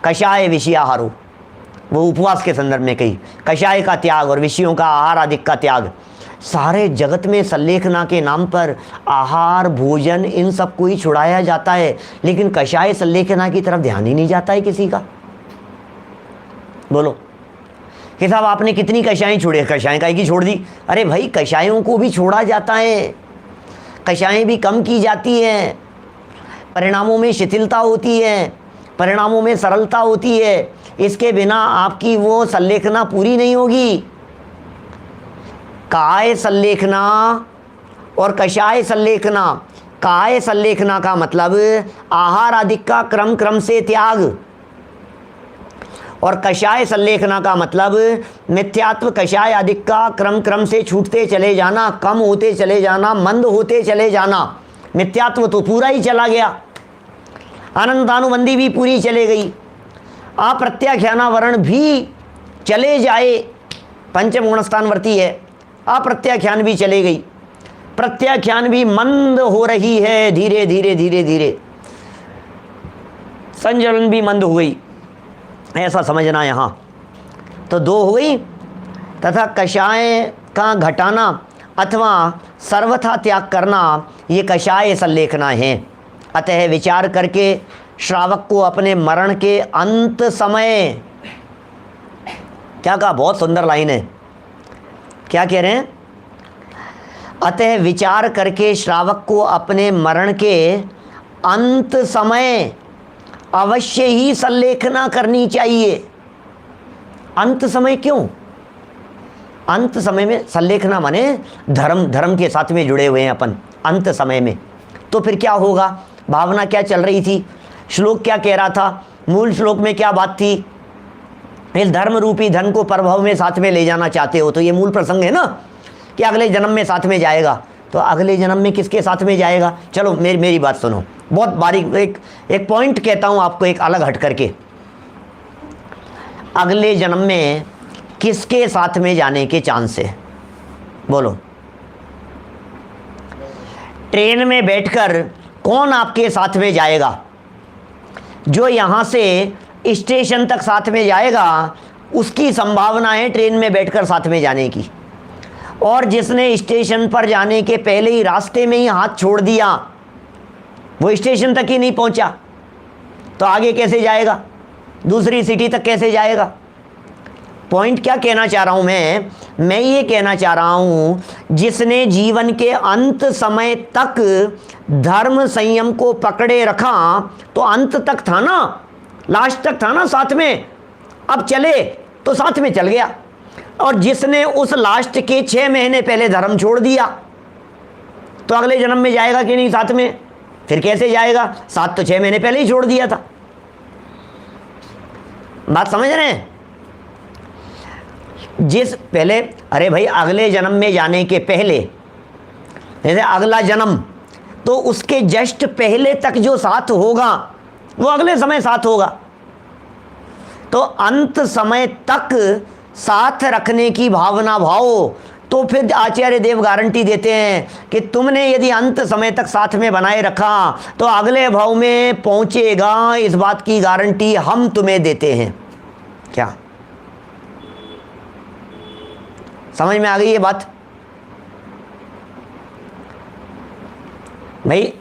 कषाय विषयाहारो, वो उपवास के संदर्भ में कही, कषाय का त्याग और विषयों का आहार आदि का त्याग। सारे जगत में संलेखना के नाम पर आहार भोजन इन सब को ही छुड़ाया जाता है, लेकिन कषाय संलेखना की तरफ ध्यान ही नहीं जाता है किसी का। बोलो कि साहब आपने कितनी कषायें छोड़ी? कषायें काहे की छोड़ दी? अरे भाई, कषायों को भी छोड़ा जाता है, कषायें भी कम की जाती हैं, परिणामों में शिथिलता होती है, परिणामों में सरलता होती है। इसके बिना आपकी वो संलेखना पूरी नहीं होगी। काय संलेखना और कषाय संलेखना, काय संलेखना का मतलब आहार आदि का क्रम से त्याग, और कषाय संलेखना का मतलब मिथ्यात्व कषाय आदि का क्रम से छूटते चले जाना, कम होते चले जाना, मंद होते चले जाना। मिथ्यात्व तो पूरा ही चला गया, अनंतानुबंधी भी पूरी चले गई, अप्रत्याख्यानावरण भी चले जाए, पंचम गुणस्थानवर्ती है, अप्रत्याख्यान भी चले गई, प्रत्याख्यान भी मंद हो रही है, धीरे धीरे धीरे धीरे संचलन भी मंद हो गई, ऐसा समझना यहाँ। तो दो हो गई, तथा कषाय का घटाना अथवा सर्वथा त्याग करना, ये कषाय संलेखना है। अतः विचार करके श्रावक को अपने मरण के अंत समय, क्या कहा, बहुत सुंदर लाइन है, क्या कह रहे हैं? अतः विचार करके श्रावक को अपने मरण के अंत समय अवश्य ही संलेखना करनी चाहिए। अंत समय क्यों? अंत समय में संलेखना माने धर्म के साथ में जुड़े हुए हैं अपन अंत समय में। तो फिर क्या होगा? भावना क्या चल रही थी? श्लोक क्या कह रहा था? मूल श्लोक में क्या बात थी? इस धर्म रूपी धन को प्रभाव में साथ में ले जाना चाहते हो, तो ये मूल प्रसंग है ना कि अगले जन्म में साथ में जाएगा। तो अगले जन्म में किसके साथ में जाएगा? चलो मेरी बात सुनो, बहुत बारीक एक पॉइंट कहता हूं आपको, एक अलग हट करके। अगले जन्म में किसके साथ में जाने के चांस है? बोलो। ट्रेन में बैठकर कौन आपके साथ में जाएगा? जो यहां से स्टेशन तक साथ में जाएगा उसकी संभावना है ट्रेन में बैठकर साथ में जाने की, और जिसने स्टेशन पर जाने के पहले ही रास्ते में ही हाथ छोड़ दिया, वो स्टेशन तक ही नहीं पहुंचा, तो आगे कैसे जाएगा? दूसरी सिटी तक कैसे जाएगा? पॉइंट क्या कहना चाह रहा हूं मैं ये कहना चाह रहा हूं, जिसने जीवन के अंत समय तक धर्म संयम को पकड़े रखा तो अंत तक था ना, लास्ट तक था ना साथ में, अब चले तो साथ में चल गया। और जिसने उस लास्ट के 6 महीने पहले धर्म छोड़ दिया तो अगले जन्म में जाएगा कि नहीं साथ में? फिर कैसे जाएगा? साथ तो 6 महीने पहले ही छोड़ दिया था। बात समझ रहे हैं? जिस पहले, अरे भाई, अगले जन्म में जाने के पहले, जैसे अगला जन्म, तो उसके जस्ट पहले तक जो साथ होगा वो अगले समय साथ होगा। तो अंत समय तक साथ रखने की भावना भाव, तो फिर आचार्य देव गारंटी देते हैं कि तुमने यदि अंत समय तक साथ में बनाए रखा तो अगले भाव में पहुंचेगा, इस बात की गारंटी हम तुम्हें देते हैं। क्या समझ में आ गई ये बात? भाई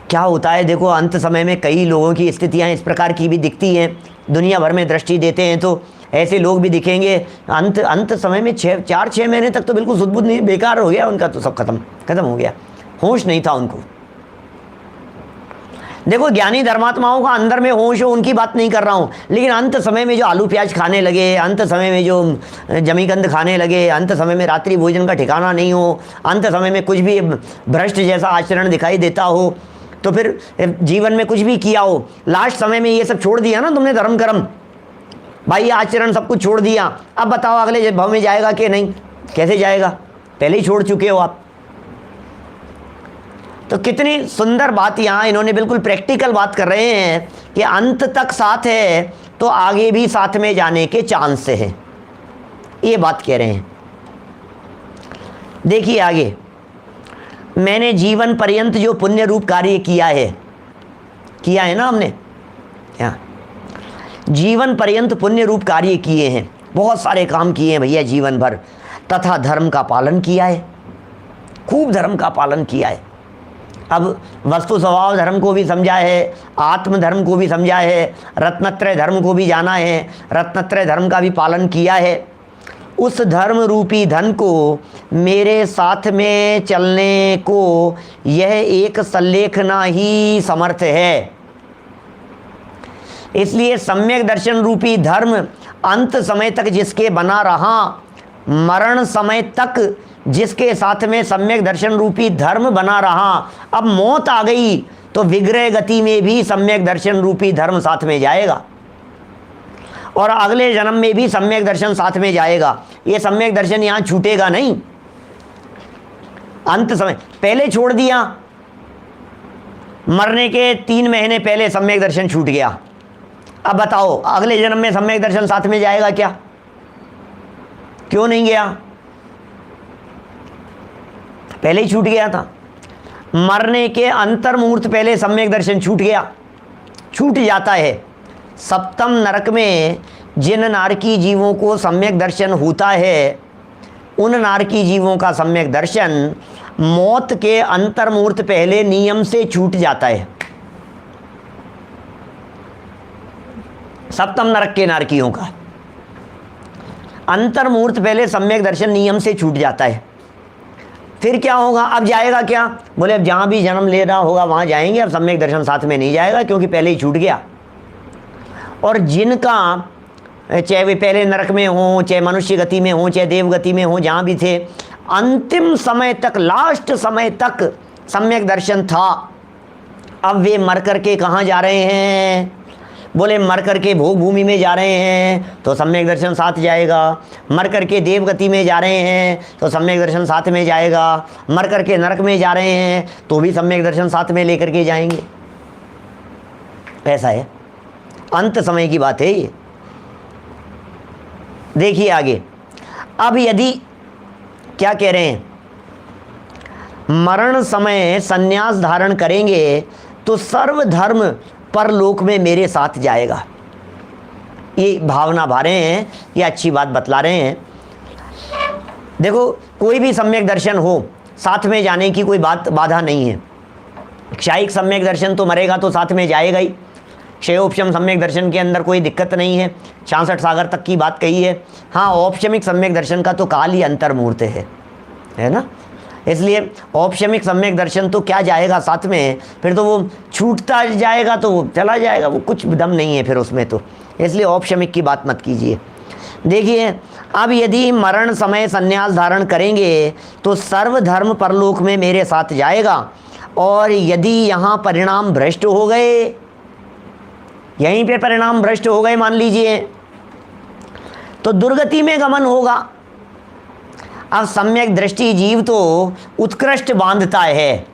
क्या होता है, देखो, अंत समय में कई लोगों की स्थितियां इस प्रकार की भी दिखती हैं, दुनिया भर में दृष्टि देते हैं तो ऐसे लोग भी दिखेंगे। अंत समय में 4-6 महीने तक तो बिल्कुल सुध-बुध नहीं, बेकार हो गया उनका, तो सब खत्म हो गया, होश नहीं था उनको। देखो, ज्ञानी धर्मात्माओं का अंदर में होश हो, उनकी बात नहीं कर रहा हूँ, लेकिन अंत समय में जो आलू प्याज खाने लगे, अंत समय में जो जमीकंद खाने लगे, अंत समय में रात्रि भोजन का ठिकाना नहीं हो, अंत समय में कुछ भी भ्रष्ट जैसा आचरण दिखाई देता हो, तो फिर जीवन में कुछ भी किया हो, लास्ट समय में ये सब छोड़ दिया ना तुमने, धर्म कर्म, भाई आचरण सब कुछ छोड़ दिया, अब बताओ अगले भव में जाएगा कि नहीं? कैसे जाएगा? पहले ही छोड़ चुके हो आप। तो कितनी सुंदर बात यहाँ इन्होंने बिल्कुल प्रैक्टिकल बात कर रहे हैं कि अंत तक साथ है तो आगे भी साथ में जाने के चांस है, ये बात कह रहे हैं। देखिए आगे, मैंने जीवन पर्यंत जो पुण्य रूप कार्य किया है ना हमने, क्या जीवन पर्यंत पुण्य रूप कार्य किए हैं, बहुत सारे काम किए हैं भैया जीवन भर, तथा धर्म का पालन किया है, खूब धर्म का पालन किया है। अब वस्तु स्वभाव धर्म को भी समझा है, आत्म धर्म को भी समझा है, रत्नत्रय धर्म को भी जाना है, रत्नत्रय धर्म का भी पालन किया है। उस धर्म रूपी धन को मेरे साथ में चलने को यह एक सल्लेखना ही समर्थ है। इसलिए सम्यक दर्शन रूपी धर्म अंत समय तक जिसके बना रहा, मरण समय तक जिसके साथ में सम्यक दर्शन रूपी धर्म बना रहा, अब मौत आ गई तो विग्रह गति में भी सम्यक दर्शन रूपी धर्म साथ में जाएगा और अगले जन्म में भी सम्यक दर्शन साथ में जाएगा। ये सम्यक दर्शन यहाँ छूटेगा नहीं। अंत समय पहले छोड़ दिया, मरने के 3 महीने पहले सम्यक दर्शन छूट गया, अब बताओ अगले जन्म में सम्यक दर्शन साथ में जाएगा क्या? क्यों नहीं गया? पहले ही छूट गया था। मरने के अंतर मुहूर्त पहले सम्यक दर्शन छूट गया, छूट जाता है। सप्तम नरक में जिन नारकी जीवों को सम्यक दर्शन होता है, उन नारकी जीवों का सम्यक दर्शन मौत के अंतर मुहूर्त पहले नियम से छूट जाता है। सप्तम नरक के नारकियों का अंतर मुहूर्त पहले सम्यक दर्शन नियम से छूट जाता है। फिर क्या होगा? अब जाएगा क्या? बोले अब जहाँ भी जन्म ले रहा होगा वहाँ जाएंगे, अब सम्यक दर्शन साथ में नहीं जाएगा क्योंकि पहले ही छूट गया। और जिनका चाहे वे पहले नरक में हों, चाहे मनुष्य गति में हों, चाहे देव गति में हों, जहाँ भी थे, अंतिम समय तक, लास्ट समय तक सम्यक दर्शन था। अब वे मर करके कहाँ जा रहे हैं? बोले मर करके भोग भूमि में जा रहे हैं तो सम्यक दर्शन साथ जाएगा, मर करके देव गति में जा रहे हैं तो सम्यक दर्शन साथ में जाएगा, मर करके नरक में जा रहे हैं तो भी सम्यक दर्शन साथ में लेकर के जाएंगे। ऐसा है, अंत समय की बात है ये। देखिए आगे, अब यदि क्या कह रहे हैं, मरण समय संन्यास धारण करेंगे तो सर्वधर्म परलोक में मेरे साथ जाएगा। ये भावना भा रहे हैं, ये अच्छी बात बतला रहे हैं। देखो कोई भी सम्यक दर्शन हो, साथ में जाने की कोई बाधा नहीं है। क्षायिक सम्यक दर्शन तो मरेगा तो साथ में जाएगा ही। क्षयोपशम सम्यक दर्शन के अंदर कोई दिक्कत नहीं है, 66 सागर तक की बात कही है। हाँ, औपशमिक सम्यक दर्शन का तो काल ही अंतर मुहूर्त है ना, इसलिए औपशमिक सम्यक दर्शन तो क्या जाएगा साथ में, फिर तो वो छूटता जाएगा तो वो चला जाएगा, वो कुछ दम नहीं है फिर उसमें तो, इसलिए औपशमिक की बात मत कीजिए। देखिए, अब यदि मरण समय संन्यास धारण करेंगे तो सर्वधर्म परलोक में मेरे साथ जाएगा, और यदि यहाँ परिणाम भ्रष्ट हो गए, यहीं पे परिणाम भ्रष्ट हो गए मान लीजिए, तो दुर्गति में गमन होगा। अब सम्यक दृष्टि जीव तो उत्कृष्ट बांधता है,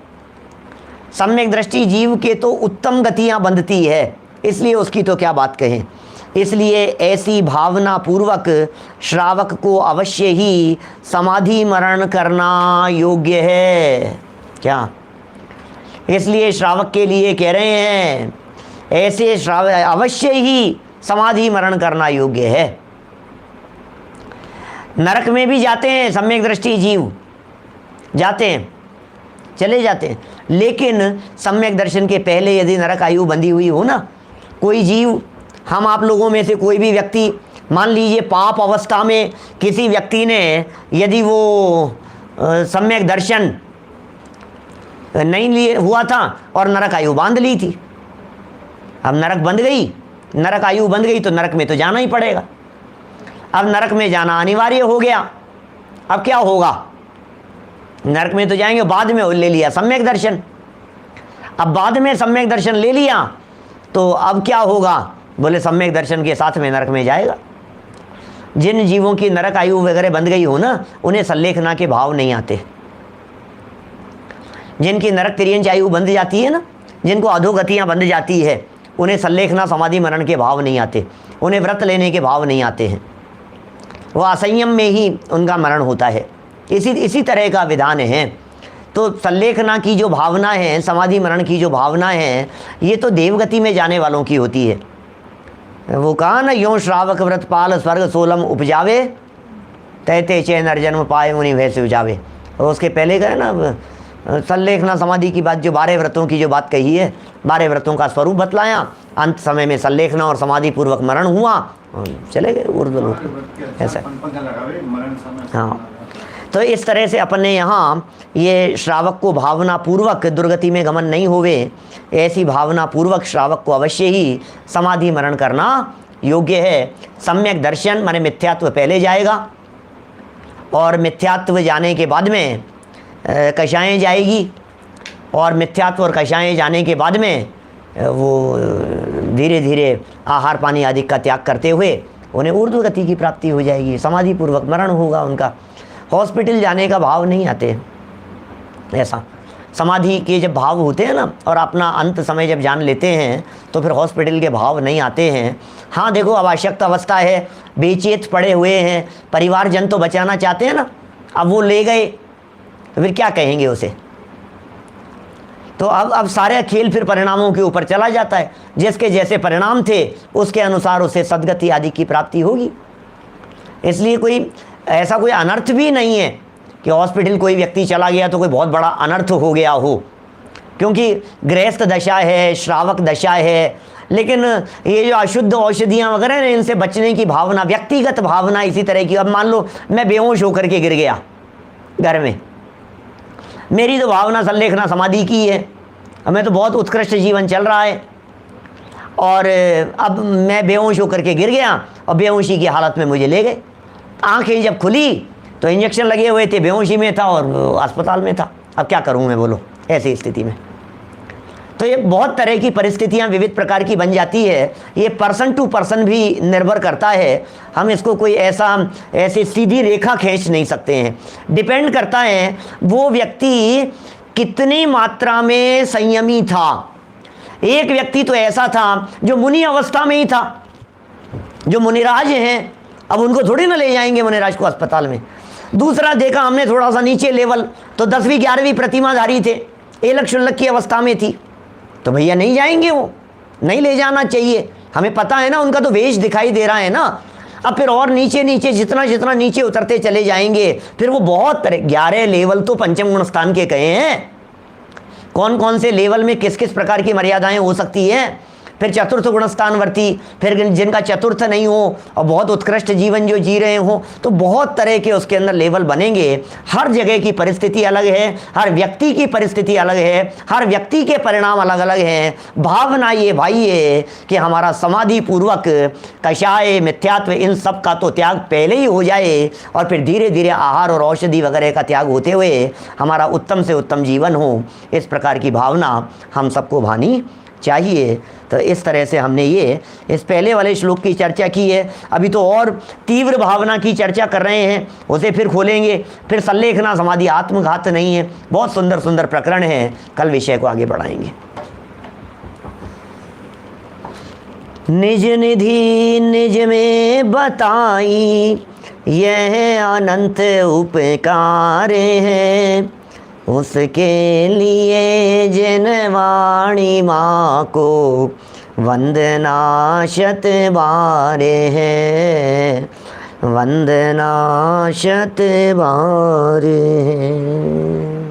सम्यक दृष्टि जीव के तो उत्तम गतियां बंधती है, इसलिए उसकी तो क्या बात कहें। इसलिए ऐसी भावना पूर्वक श्रावक को अवश्य ही समाधि मरण करना योग्य है। क्या? इसलिए श्रावक के लिए कह रहे हैं, ऐसे श्रावक अवश्य ही समाधि मरण करना योग्य है। नरक में भी जाते हैं सम्यक दृष्टि जीव, जाते हैं, चले जाते हैं, लेकिन सम्यक दर्शन के पहले यदि नरक आयु बंधी हुई हो ना, कोई जीव, हम आप लोगों में से कोई भी व्यक्ति, मान लीजिए पाप अवस्था में किसी व्यक्ति ने यदि वो सम्यक दर्शन नहीं लिए हुआ था और नरक आयु बांध ली थी, अब नरक बंध गई, नरक आयु बंध गई तो नरक में तो जाना ही पड़ेगा। अब नरक में जाना अनिवार्य हो गया, अब क्या होगा? नरक में तो जाएंगे, बाद में ले लिया सम्यक दर्शन। अब बाद में सम्यक दर्शन ले लिया तो अब क्या होगा? बोले सम्यक दर्शन के साथ में नरक में जाएगा। जिन जीवों की नरक आयु वगैरह बंध गई हो ना, उन्हें सल्लेखना के भाव नहीं आते। जिनकी नरक तिर्यंच आयु बंध जाती है ना, जिनको अधोगतियाँ बंध जाती है, उन्हें सल्लेखना समाधि मरण के भाव नहीं आते, उन्हें व्रत लेने के भाव नहीं आते हैं। वो असंयम में ही उनका मरण होता है। इसी तरह का विधान है। तो सल्लेखना की जो भावना है, समाधि मरण की जो भावना है, ये तो देवगति में जाने वालों की होती है। वो कहा ना, यों श्रावक व्रत पाल स्वर्ग सोलम उपजावे, तैते चे नर जन्म पाए मुनि वैसे उजावे। और उसके पहले कहे ना, सल्लेखना समाधि की बात, जो 12 व्रतों की जो बात कही है, 12 व्रतों का स्वरूप बतलाया, अंत समय में सल्लेखना और समाधि पूर्वक मरण हुआ, चले गए उर्ध्व लोक। ऐसा हाँ। तो इस तरह से अपने यहाँ ये श्रावक को भावना पूर्वक दुर्गति में गमन नहीं होवे, ऐसी भावना पूर्वक श्रावक को अवश्य ही समाधि मरण करना योग्य है। सम्यक दर्शन माने मिथ्यात्व पहले जाएगा, और मिथ्यात्व जाने के बाद में कषाएँ जाएगी, और मिथ्यात्व और कषाएँ जाने के बाद में वो धीरे धीरे आहार पानी आदि का त्याग करते हुए उन्हें ऊर्ध्व गति की प्राप्ति हो जाएगी, समाधि पूर्वक मरण होगा उनका। हॉस्पिटल जाने का भाव नहीं आते। ऐसा समाधि के जब भाव होते हैं ना, और अपना अंत समय जब जान लेते हैं, तो फिर हॉस्पिटल के भाव नहीं आते हैं। हाँ देखो, आवश्यकता अवस्था है, बेचैत पड़े हुए हैं, परिवारजन तो बचाना चाहते हैं ना, अब वो ले गए तो फिर क्या कहेंगे उसे? तो अब सारे खेल फिर परिणामों के ऊपर चला जाता है। जिसके जैसे परिणाम थे उसके अनुसार उसे सद्गति आदि की प्राप्ति होगी। इसलिए कोई ऐसा कोई अनर्थ भी नहीं है कि हॉस्पिटल कोई व्यक्ति चला गया तो कोई बहुत बड़ा अनर्थ हो गया हो, क्योंकि गृहस्थ दशा है, श्रावक दशा है। लेकिन ये जो अशुद्ध औषधियाँ वगैरह हैं, इनसे बचने की भावना, व्यक्तिगत भावना इसी तरह की। अब मान लो मैं बेहोश होकर के गिर गया घर में, मेरी तो भावना सल्लेखना समाधि की है, हमें तो बहुत उत्कृष्ट जीवन चल रहा है, और अब मैं बेहोश होकर के गिर गया और बेहोशी की हालत में मुझे ले गए। आंखें जब खुली तो इंजेक्शन लगे हुए थे, बेहोशी में था और अस्पताल में था। अब क्या करूं मैं, बोलो, ऐसी स्थिति में। तो ये बहुत तरह की परिस्थितियां विविध प्रकार की बन जाती है। ये पर्सन टू पर्सन भी निर्भर करता है। हम इसको कोई ऐसी सीधी रेखा खींच नहीं सकते हैं। डिपेंड करता है वो व्यक्ति कितनी मात्रा में संयमी था। एक व्यक्ति तो ऐसा था जो मुनि अवस्था में ही था। जो मुनिराज हैं, अब उनको थोड़ी ना ले जाएंगे मुनिराज को अस्पताल में। दूसरा देखा हमने थोड़ा सा नीचे लेवल, तो 10वीं 11वीं प्रतिमाधारी थे, एलक शुल्लक की अवस्था में थी, तो भैया नहीं जाएंगे, वो नहीं ले जाना चाहिए। हमें पता है ना, उनका तो वेश दिखाई दे रहा है ना। अब फिर और नीचे नीचे जितना जितना नीचे उतरते चले जाएंगे, फिर वो बहुत तरह 11 लेवल तो पंचम गुण स्थान के कहे हैं। कौन कौन से लेवल में किस किस प्रकार की मर्यादाएं हो सकती हैं। फिर चतुर्थ गुणस्थानवर्ती, फिर जिनका चतुर्थ नहीं हो और बहुत उत्कृष्ट जीवन जो जी रहे हो, तो बहुत तरह के उसके अंदर लेवल बनेंगे। हर जगह की परिस्थिति अलग है, हर व्यक्ति की परिस्थिति अलग है, हर व्यक्ति के परिणाम अलग अलग हैं। भावना ये भाई है कि हमारा समाधि पूर्वक कषाय मिथ्यात्व इन सब का तो त्याग पहले ही हो जाए, और फिर धीरे धीरे आहार और औषधि वगैरह का त्याग होते हुए हमारा उत्तम से उत्तम जीवन हो। इस प्रकार की भावना हम सबको भानी चाहिए। तो इस तरह से हमने ये इस पहले वाले श्लोक की चर्चा की है। अभी तो और तीव्र भावना की चर्चा कर रहे हैं, उसे फिर खोलेंगे। फिर सल्लेखना समाधि आत्मघात नहीं है, बहुत सुंदर सुंदर प्रकरण हैं। कल विषय को आगे बढ़ाएंगे। निज निधि निज में बताई, यह अनंत उपकार है। उसके लिए जिन वाणी माँ को वंदना शत बारे हैं, वंदना शत बारे हैं।